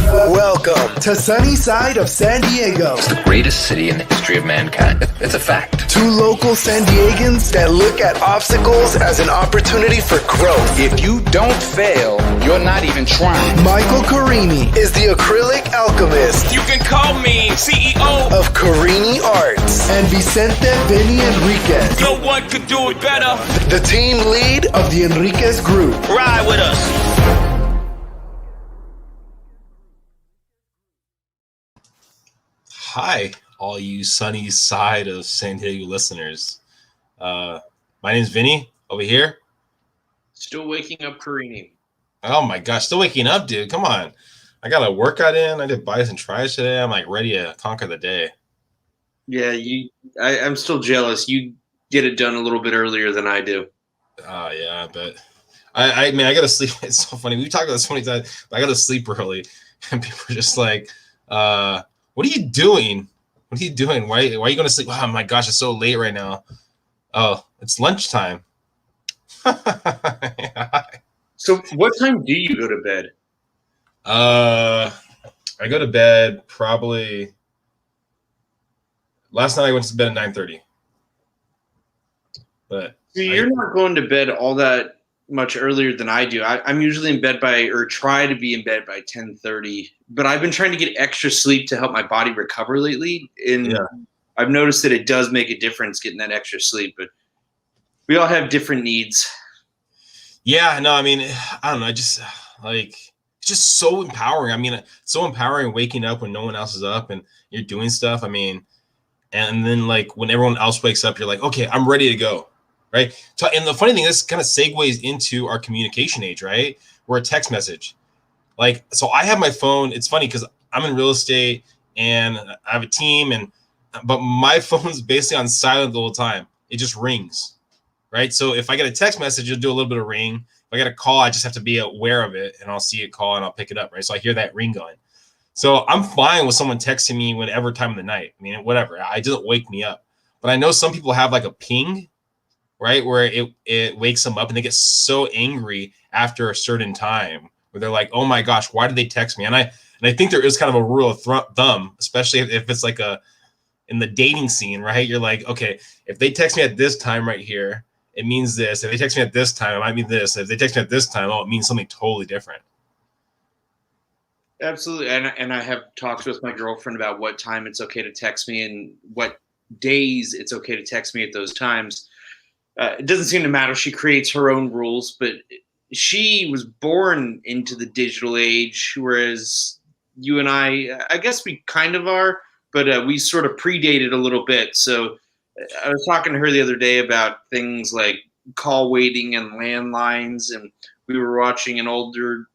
Welcome to sunny side of San Diego. It's the greatest city in the history of mankind. It's a fact. Two local San Diegans that look at obstacles as an opportunity for growth. If you don't fail, you're not even trying. Michael Carini is the Acrylic Alchemist. You can call me CEO of Carini Arts. And Vicente, Vinnie, Enriquez. No one could do it better. The team lead of the Enriquez group. Ride with us. Hi, all you sunny side of San Diego listeners. My name is Vinnie over here. Still waking up, Carini. Oh my gosh, still waking up, dude. Come on. I got a workout in. I did bis and tries today. I'm like ready to conquer the day. Yeah, I'm still jealous. You get it done a little bit earlier than I do. Yeah, but I mean, I gotta sleep. It's so funny. We've talked about this so many times, but I gotta sleep early. And people are just like, what are you doing? What are you doing? Why are you going to sleep? Oh my gosh, it's so late right now. Oh, it's lunchtime. So what time do you go to bed? I go to bed probably last night I went to bed at 9:30. But So you're not going to bed all that much earlier than I do. I'm usually in bed or try to be in bed by 10:30. But I've been trying to get extra sleep to help my body recover lately. And I've noticed that it does make a difference getting that extra sleep. But we all have different needs. Yeah, no, I mean, I don't know. I just like it's just so empowering. I mean, it's so empowering waking up when no one else is up and you're doing stuff. I mean, and then like when everyone else wakes up, you're like, okay, I'm ready to go. Right. So, and the funny thing, this kind of segues into our communication age, right? We're a text message. Like, so I have my phone. It's funny because I'm in real estate and I have a team, but my phone's basically on silent the whole time. It just rings, right? So if I get a text message, it'll do a little bit of ring. If I get a call, I just have to be aware of it, and I'll see it call and I'll pick it up, right? So I hear that ring going. So I'm fine with someone texting me whenever time of the night. I mean, whatever. It doesn't wake me up. But I know some people have like a ping, right, where it wakes them up and they get so angry after a certain time where they're like, oh my gosh, why did they text me? And I think there is kind of a rule of thumb, especially if it's like in the dating scene, right? You're like, okay, if they text me at this time right here, it means this. If they text me at this time, it might mean this. If they text me at this time, it means something totally different. Absolutely. And I have talked with my girlfriend about what time it's okay to text me and what days it's okay to text me at those times. It doesn't seem to matter. She creates her own rules, but she was born into the digital age, whereas you and I guess we kind of are, but we sort of predated a little bit. So I was talking to her the other day about things like call waiting and landlines, and we were watching an older,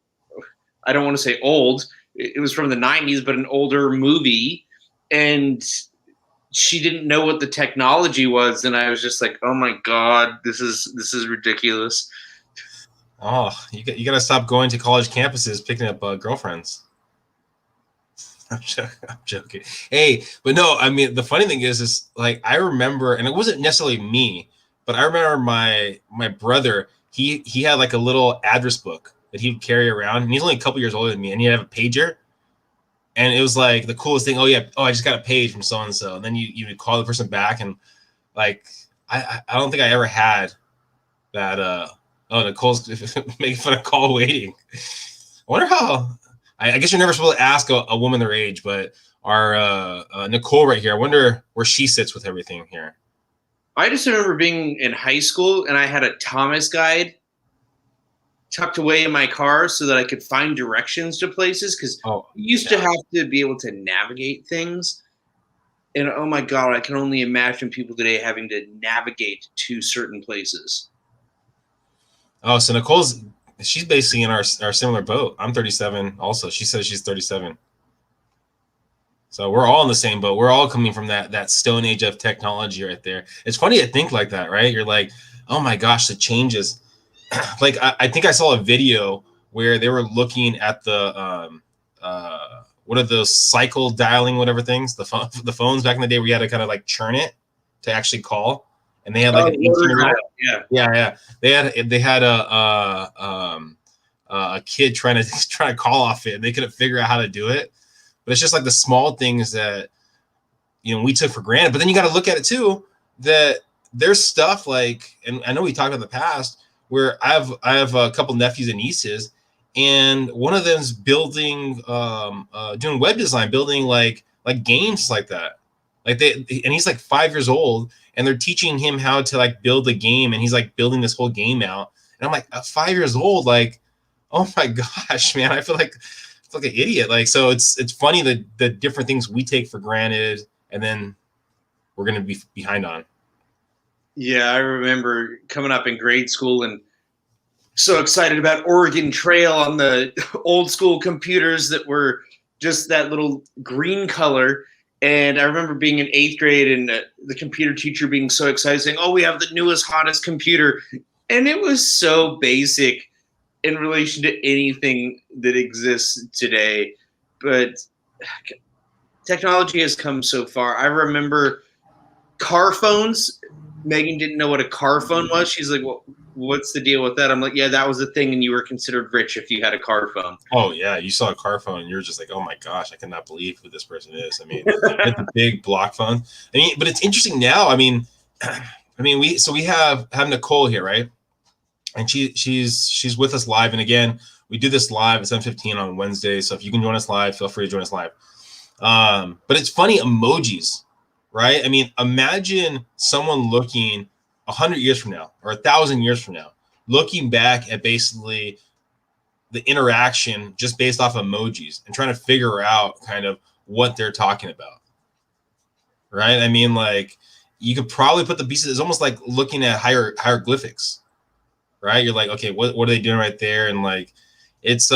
I don't want to say old, it was from the 90s, but an older movie, and she didn't know what the technology was, and I was just like, "Oh my god, this is ridiculous." Oh, you got to stop going to college campuses picking up girlfriends. I'm joking. Hey, but no, I mean the funny thing is like I remember, and it wasn't necessarily me, but I remember my brother. He had like a little address book that he'd carry around, and he's only a couple years older than me, and he'd have a pager. And it was like the coolest thing. Oh yeah. Oh, I just got a page from so and so. And then you would call the person back, and like I don't think I ever had that. Nicole's making fun of call waiting. I wonder how. I guess you're never supposed to ask a woman their age, but our Nicole right here. I wonder where she sits with everything here. I just remember being in high school, and I had a Thomas guide tucked away in my car so that I could find directions to places, because we used to have to be able to navigate things. And oh my god, I can only imagine people today having to navigate to certain places. Oh, so she's basically in our similar boat. I'm 37 also. She says she's 37. So we're all in the same boat. We're all coming from that stone age of technology right there. It's funny to think like that, right? You're like, oh my gosh, the changes. Like I think I saw a video where they were looking at the what are those cycle dialing whatever things, the phones back in the day where you had to kind of like churn it to actually call, and they had like an 18-year-old. Yeah. They had a kid trying to call off it, and they couldn't figure out how to do it. But it's just like the small things that we took for granted. But then you got to look at it too, that there's stuff like, and I know we talked about in the past, where I have a couple nephews and nieces, and one of them's building, doing web design, building like games like that. And he's like 5 years old, and they're teaching him how to like build a game, and he's like building this whole game out. And I'm like, at 5 years old, like, oh my gosh, man, I feel like an idiot. Like, so it's funny that the different things we take for granted, and then we're gonna be behind on. Yeah, I remember coming up in grade school and so excited about Oregon Trail on the old school computers that were just that little green color. And I remember being in 8th grade and the computer teacher being so excited, saying, "Oh, we have the newest, hottest computer." And it was so basic in relation to anything that exists today. But technology has come so far. I remember car phones. Megan didn't know what a car phone was. She's like, "Well, what's the deal with that?" I'm like, "Yeah, that was a thing, and you were considered rich if you had a car phone." Oh yeah, you saw a car phone, and you're just like, "Oh my gosh, I cannot believe who this person is." I mean, it's a big block phone. I mean, but it's interesting now. I mean, we have Nicole here, right? And she's with us live. And again, we do this live at 7:15 on Wednesday. So if you can join us live, feel free to join us live. But it's funny, emojis, right? I mean, imagine someone looking 100 years from now or 1,000 years from now, looking back at basically the interaction just based off emojis and trying to figure out kind of what they're talking about, right? I mean, like, you could probably put the pieces. It's almost like looking at hieroglyphics, right? You're like, okay, what are they doing right there? And like, it's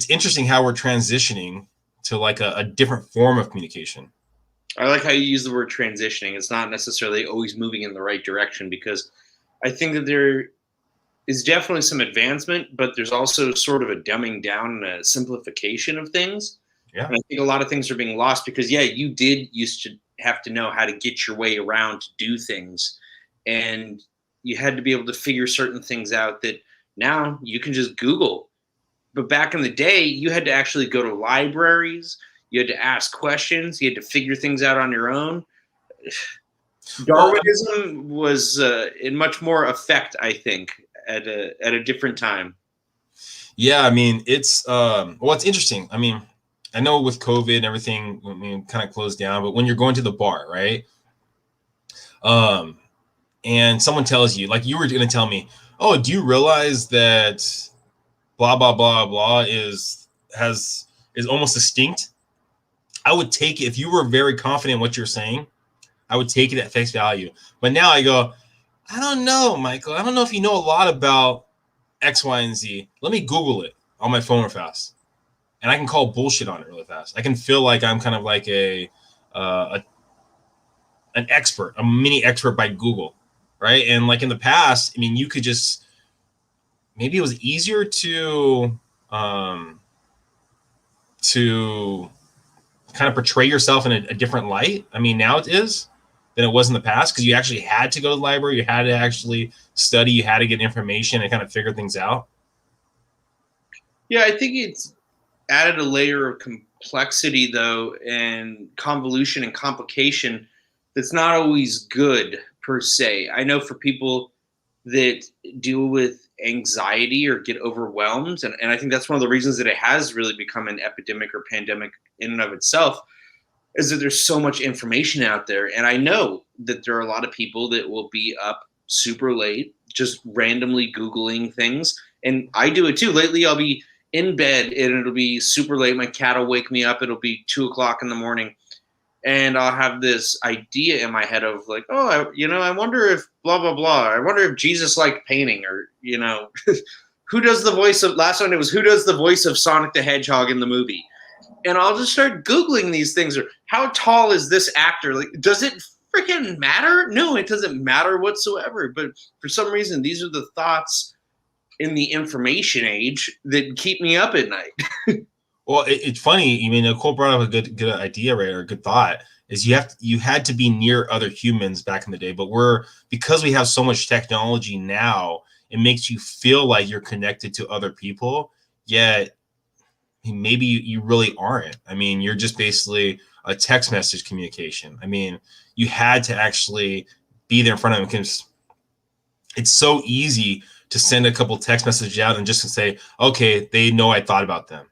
interesting how we're transitioning to like a different form of communication. I like how you use the word transitioning. It's not necessarily always moving in the right direction, because I think that there is definitely some advancement, but there's also sort of a dumbing down and a simplification of things. Yeah. And I think a lot of things are being lost because, yeah, you did used to have to know how to get your way around to do things. And you had to be able to figure certain things out that now you can just Google. But back in the day, you had to actually go to libraries. You had to ask questions. You had to figure things out on your own. Darwinism was in much more effect, I think, at a different time. Yeah, I mean, it's interesting. I mean, I know with COVID and everything, I mean, kind of closed down, but when you're going to the bar, right? And someone tells you, like you were going to tell me, "Oh, do you realize that blah blah blah blah is almost extinct?" I would take it if you were very confident in what you're saying. I would take it at face value. But now I go, I don't know, Michael. I don't know if you know a lot about X, Y, and Z. Let me Google it on my phone real fast, and I can call bullshit on it really fast. I can feel like I'm kind of like an expert, a mini expert by Google, right? And like in the past, I mean, you could just maybe it was easier to kind of portray yourself in a different light. I mean, now it is than it was in the past because you actually had to go to the library, you had to actually study, you had to get information and kind of figure things out. Yeah, I think it's added a layer of complexity, though, and convolution and complication that's not always good per se. I know for people that deal with anxiety or get overwhelmed, and I think that's one of the reasons that it has really become an epidemic or pandemic in and of itself, is that there's so much information out there. And I know that there are a lot of people that will be up super late, just randomly Googling things. And I do it too. Lately, I'll be in bed and it'll be super late. My cat will wake me up. It'll be 2:00 in the morning. And I'll have this idea in my head of like, oh, I wonder if blah, blah, blah. I wonder if Jesus liked painting, or, who does the voice of, last one it was, who does the voice of Sonic the Hedgehog in the movie? And I'll just start Googling these things. Or how tall is this actor? Like, does it freaking matter? No, it doesn't matter whatsoever. But for some reason, these are the thoughts in the information age that keep me up at night. Well, it's funny. I mean, Nicole brought up a good idea, right, or a good thought. Is you had to be near other humans back in the day, but because we have so much technology now, it makes you feel like you're connected to other people, yet maybe you really aren't. I mean, you're just basically a text message communication. I mean, you had to actually be there in front of them, because it's so easy to send a couple text messages out and just to say, okay, they know I thought about them.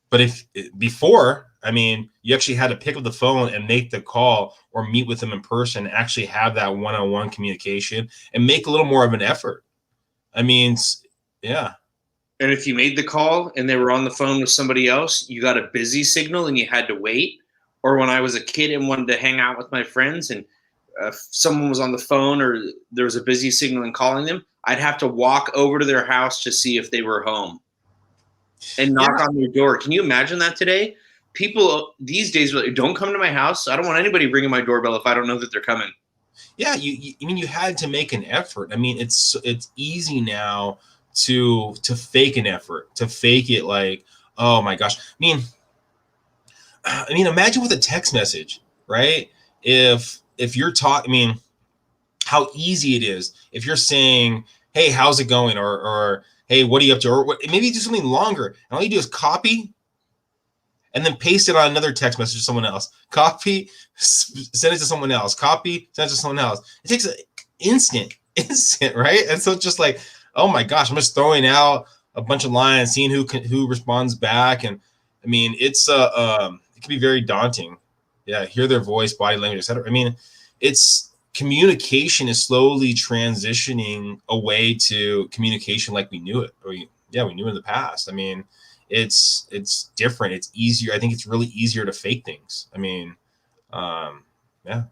But if before, I mean, you actually had to pick up the phone and make the call or meet with them in person, and actually have that one-on-one communication and make a little more of an effort. I mean, yeah. And if you made the call and they were on the phone with somebody else, you got a busy signal and you had to wait. Or when I was a kid and wanted to hang out with my friends, and if someone was on the phone or there was a busy signal and calling them, I'd have to walk over to their house to see if they were home and knock on their door. Can you imagine that today? People these days are like, don't come to my house. I don't want anybody ringing my doorbell if I don't know that they're coming. Yeah, I mean, you had to make an effort. I mean, it's easy now to fake an effort, to fake it like, oh my gosh. I mean, imagine with a text message, right? If you're talking, I mean, how easy it is if you're saying, hey, how's it going? Or hey, what are you up to? Or what, maybe do something longer. And all you do is copy and then paste it on another text message to someone else. Copy, send it to someone else. Copy, send it to someone else. It takes an instant, right? And so it's just like, oh my gosh, I'm just throwing out a bunch of lines, seeing who responds back. And I mean, it can be very daunting. Yeah, hear their voice, body language, etc. I mean, it's communication is slowly transitioning away to communication like we knew it. We knew in the past. I mean, it's different. It's easier. I think it's really easier to fake things. I mean, yeah.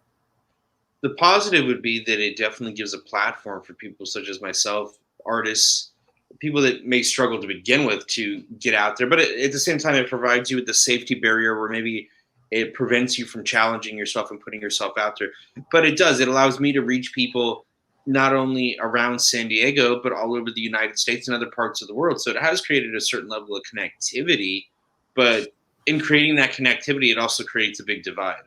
The positive would be that it definitely gives a platform for people such as myself, artists, people that may struggle to begin with, to get out there. But at the same time, it provides you with the safety barrier where maybe it prevents you from challenging yourself and putting yourself out there. But it allows me to reach people not only around San Diego, but all over the United States and other parts of the world. So it has created a certain level of connectivity, but in creating that connectivity, it also creates a big divide.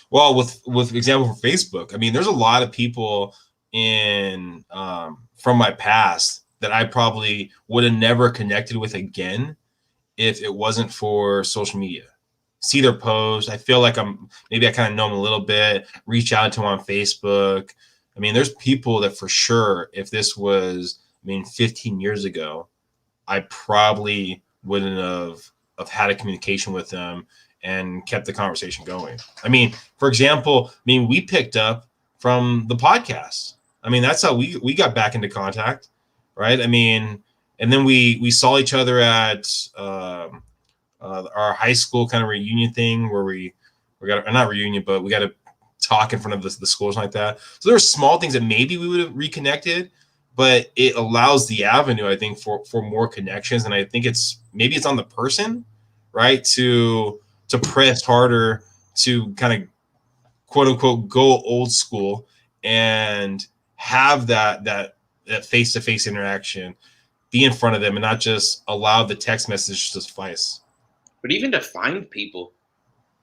Well, with example for Facebook, I mean, there's a lot of people in from my past that I probably would have never connected with again if it wasn't for social media. See their posts. I feel like I kind of know them a little bit, reach out to them on Facebook. I mean, there's people that for sure, if this was, 15 years ago, I probably wouldn't have had a communication with them and kept the conversation going. I mean, for example, we picked up from the podcast. I mean, that's how we got back into contact, right? I mean, and then we saw each other at our high school kind of reunion thing where we got not reunion, but we got to talk in front of the schools like that. So there are small things that maybe we would have reconnected, but it allows the avenue, I think, for more connections. And I think it's on the person, right, to press harder, to kind of quote unquote go old school and have that face-to-face interaction, be in front of them, and not just allow the text message to suffice. But even to find people,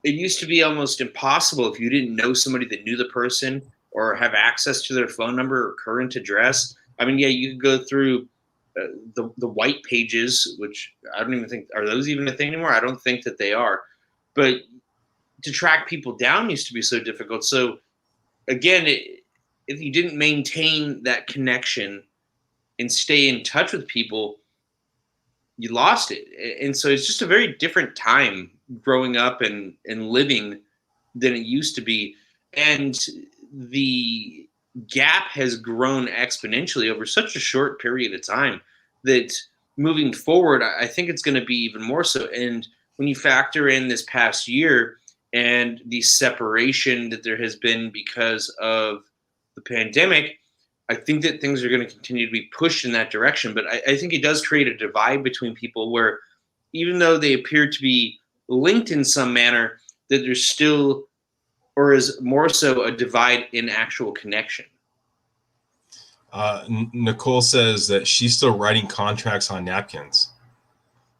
it used to be almost impossible if you didn't know somebody that knew the person or have access to their phone number or current address. I mean, yeah, you could go through the white pages, which I don't even think, are those even a thing anymore? I don't think that they are. But to track people down used to be so difficult. So again, if you didn't maintain that connection and stay in touch with people, you lost it. And so it's just a very different time growing up and living than it used to be. And the gap has grown exponentially over such a short period of time that moving forward, I think it's going to be even more so. And when you factor in this past year and the separation that there has been because of the pandemic, I think that things are going to continue to be pushed in that direction. But I think it does create a divide between people where even though they appear to be linked in some manner, that there's still, or is more so, a divide in actual connection. Nicole says that she's still writing contracts on napkins.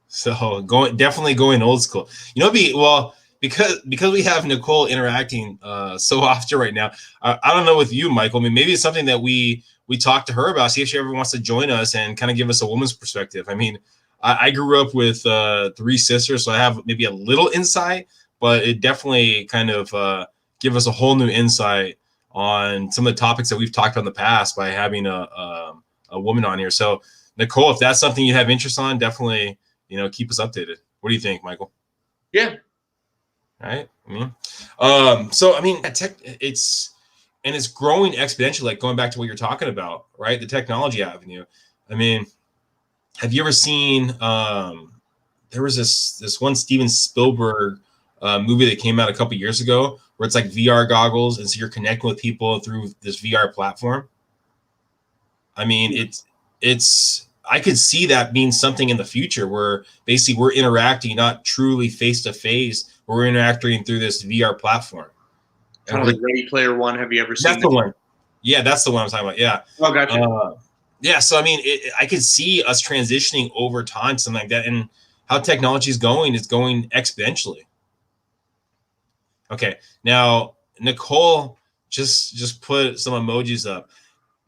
So definitely going old school. because we have Nicole interacting so often right now. I don't know with you, Michael. I mean, maybe it's something that we talk to her about. See if she ever wants to join us and kind of give us a woman's perspective. I mean, I grew up with 3 sisters, so I have maybe a little insight, but it definitely kind of give us a whole new insight on some of the topics that we've talked about in the past by having a woman on here. So, Nicole, if that's something you have interest on, definitely keep us updated. What do you think, Michael? Yeah. Right. So I mean, it's growing exponentially. Like going back to what you're talking about, right? The technology avenue. I mean, have you ever seen? There was this one Steven Spielberg movie that came out a couple years ago where it's like VR goggles, and so you're connecting with people through this VR platform. I mean, it's. I could see that being something in the future where basically we're interacting not truly face to face, but we're interacting through this VR platform. Kind of like Ready Player One. Have you ever seen That's the one. Yeah, that's the one I'm talking about. Yeah. Oh, gotcha. Yeah, so I mean, I could see us transitioning over time, something like that, and how technology is going exponentially. Okay, now Nicole just put some emojis up.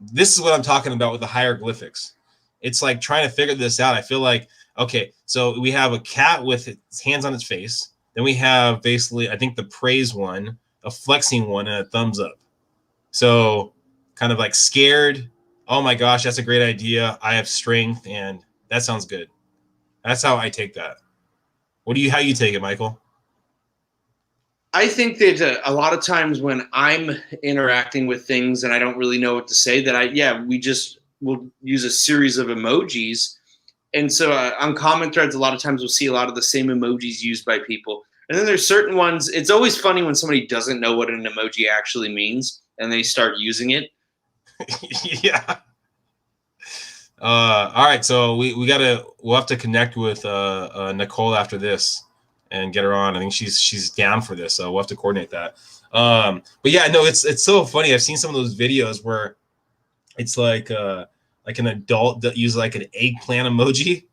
This is what I'm talking about with the hieroglyphics. It's like trying to figure this out. I feel like, okay, so we have a cat with its hands on its face. Then we have basically, I think the praise one, a flexing one, and a thumbs up. So kind of like scared. Oh my gosh, that's a great idea. I have strength, and that sounds good. That's how I take that. How you take it, Michael? I think that a lot of times when I'm interacting with things and I don't really know what to say, we'll use a series of emojis. And so on comment threads, a lot of times we'll see a lot of the same emojis used by people. And then there's certain ones. It's always funny when somebody doesn't know what an emoji actually means and they start using it. Yeah. All right. So we'll have to connect with Nicole after this and get her on. I think she's down for this. So we'll have to coordinate that. But yeah, no, it's so funny. I've seen some of those videos where it's like an adult that uses like an eggplant emoji.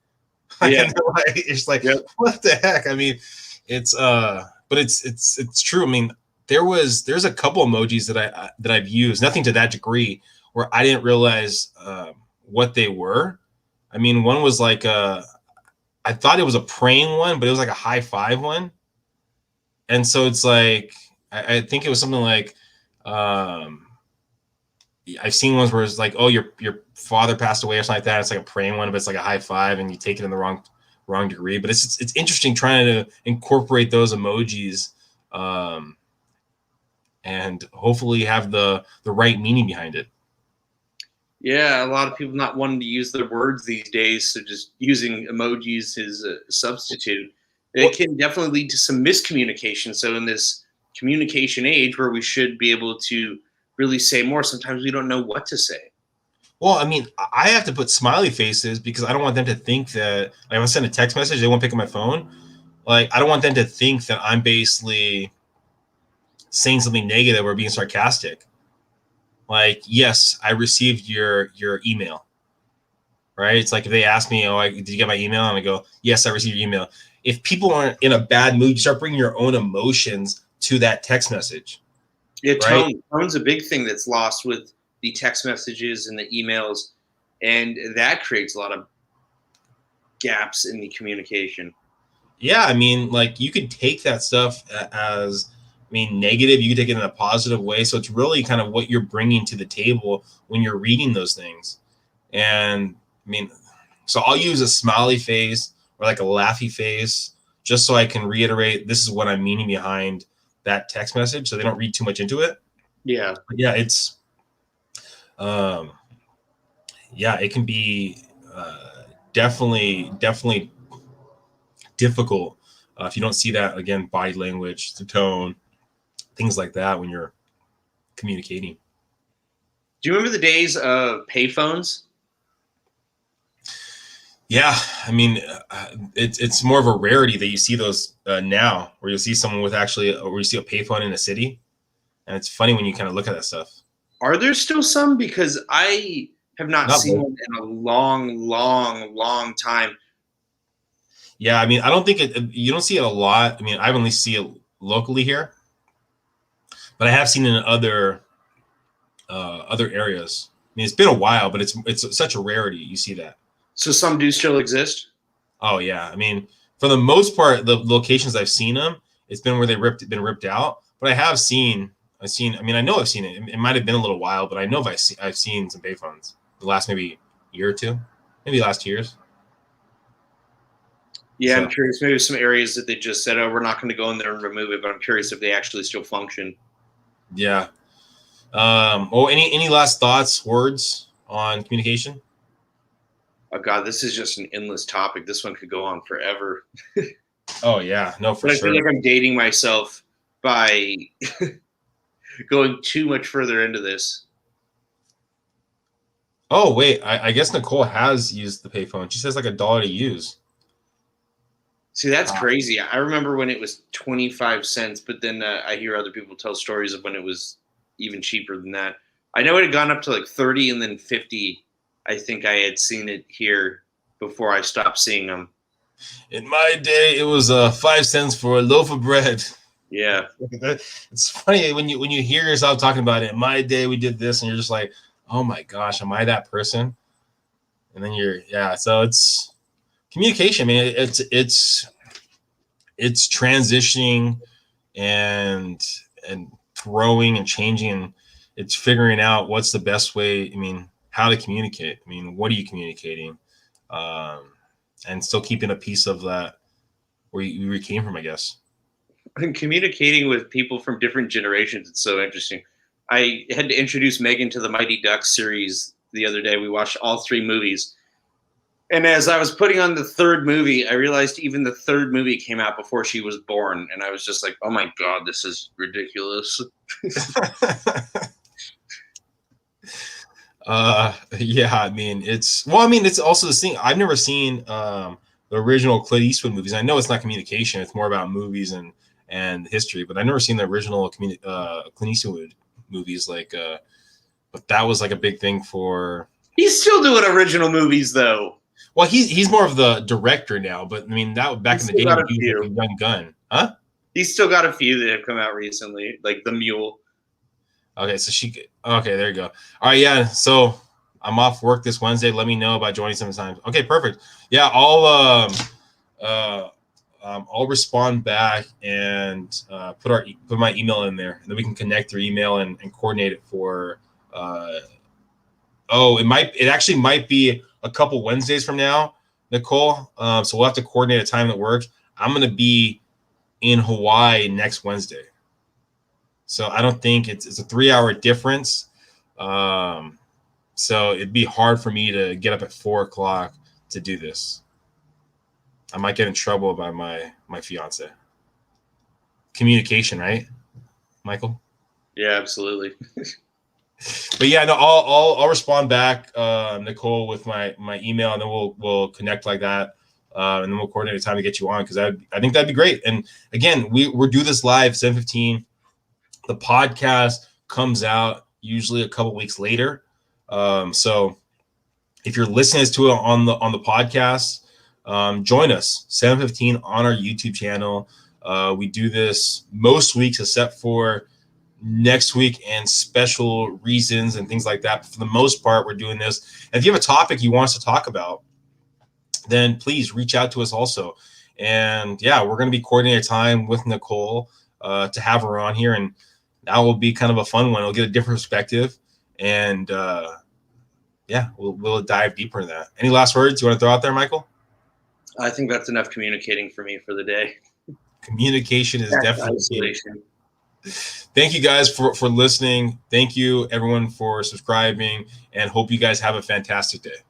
Yeah. It's like, yep. What the heck? I mean, but it's true. I mean, there's a couple emojis that I've used, nothing to that degree, where I didn't realize what they were. I mean, one was like I thought it was a praying one, but it was like a high five one. And so it's like I think it was something like I've seen ones where it's like, oh, your father passed away or something like that. It's like a praying one, but it's like a high five, and you take it in the wrong degree. But it's interesting trying to incorporate those emojis, and hopefully have the right meaning behind it. Yeah, a lot of people not wanting to use their words these days, so just using emojis as a substitute. It can definitely lead to some miscommunication. So in this communication age where we should be able to really say more, sometimes we don't know what to say. Well, I mean, I have to put smiley faces because I don't want them to think that, like, if I send a text message, they won't pick up my phone. Like, I don't want them to think that I'm basically saying something negative or being sarcastic. Like, yes, I received your email, right? It's like if they ask me, did you get my email? And I go, yes, I received your email. If people aren't in a bad mood, you start bringing your own emotions to that text message. Yeah, right? Tone's a big thing that's lost with the text messages and the emails, and that creates a lot of gaps in the communication. Yeah, I mean, like, you could take that stuff as, negative. You could take it in a positive way. So it's really kind of what you're bringing to the table when you're reading those things. And so I'll use a smiley face or like a laughy face just so I can reiterate this is what I'm meaning behind that text message, so they don't read too much into it. Yeah. But yeah, it's it can be definitely difficult if you don't see that, again, body language, the tone, things like that when you're communicating. Do you remember the days of payphones? Yeah, it's more of a rarity that you see those now, where you'll see someone with where you see a payphone in a city, and it's funny when you kind of look at that stuff. Are there still some? Because I have not seen them in a long time. Yeah, I don't think you don't see it a lot. I only see it locally here, but I have seen it in other areas. I mean, it's been a while, but it's such a rarity. You see that. So some do still exist. Oh yeah, I mean, for the most part, the locations I've seen them, it's been where been ripped out. But I've seen. I mean, I know I've seen it. It might have been a little while, but I know I've seen some payphones the last maybe year or two, maybe last 2 years. Yeah, So. I'm curious. Maybe some areas that they just said, "Oh, we're not going to go in there and remove it," but I'm curious if they actually still function. Yeah. Any last thoughts, words on communication? Oh God, this is just an endless topic. This one could go on forever. Oh yeah, no, for But I sure. feel like I'm dating myself by going too much further into this. Oh wait, I guess Nicole has used the payphone. She says like $1 to use. See, that's crazy. I remember when it was 25 cents, but then I hear other people tell stories of when it was even cheaper than that. I know it had gone up to like 30 and then 50. I think I had seen it here before I stopped seeing them. In my day, it was 5 cents for a loaf of bread. Yeah. It's funny when you hear yourself talking about it. In my day, we did this, and you're just like, oh my gosh, am I that person? And then so it's communication. I mean, it's transitioning and growing and changing, and it's figuring out what's the best way. I mean, how to communicate. I mean, what are you communicating? And still keeping a piece of that where you came from, I guess. And communicating with people from different generations, it's so interesting. I had to introduce Megan to the Mighty Ducks series the other day. We watched all 3 movies. And as I was putting on the 3rd movie, I realized even the 3rd movie came out before she was born. And I was just like, oh my God, this is ridiculous. Yeah, I mean, it's also this thing. I've never seen the original Clint Eastwood movies. I know it's not communication. It's more about movies and history, but I've never seen the original Clint Eastwood movies. But that was like a big thing for. He's still doing original movies, though. Well, he's more of the director now, but I mean that back in the day, he was like a young gun, huh? He's still got a few that have come out recently, like The Mule. Okay, so okay, there you go. All right, yeah. So I'm off work this Wednesday. Let me know about joining sometime. Okay, perfect. Yeah, I'll respond back and put my email in there, and then we can connect through email and coordinate it for. It actually might be a couple Wednesdays from now, Nicole. So we'll have to coordinate a time that works. I'm gonna be in Hawaii next Wednesday. So I don't think it's a 3-hour difference. So it'd be hard for me to get up at 4:00 to do this. I might get in trouble by my fiance. Communication, right, Michael? Yeah, absolutely. But yeah, no, I'll respond back, Nicole, with my email, and then we'll connect like that, and then we'll coordinate a time to get you on, because I think that'd be great. And again, we're do this live 7:15. The podcast comes out usually a couple weeks later. So if you're listening to it on the podcast, join us 7:15 on our YouTube channel. We do this most weeks except for next week and special reasons and things like that. But for the most part, we're doing this. And if you have a topic you want us to talk about, then please reach out to us also. And yeah, we're going to be coordinating a time with Nicole to have her on here, and that will be kind of a fun one. We'll get a different perspective, and we'll dive deeper in that. Any last words you want to throw out there, Michael? I think that's enough communicating for me for the day. Communication is definitely isolation. Thank you guys for listening. Thank you everyone for subscribing, and hope you guys have a fantastic day.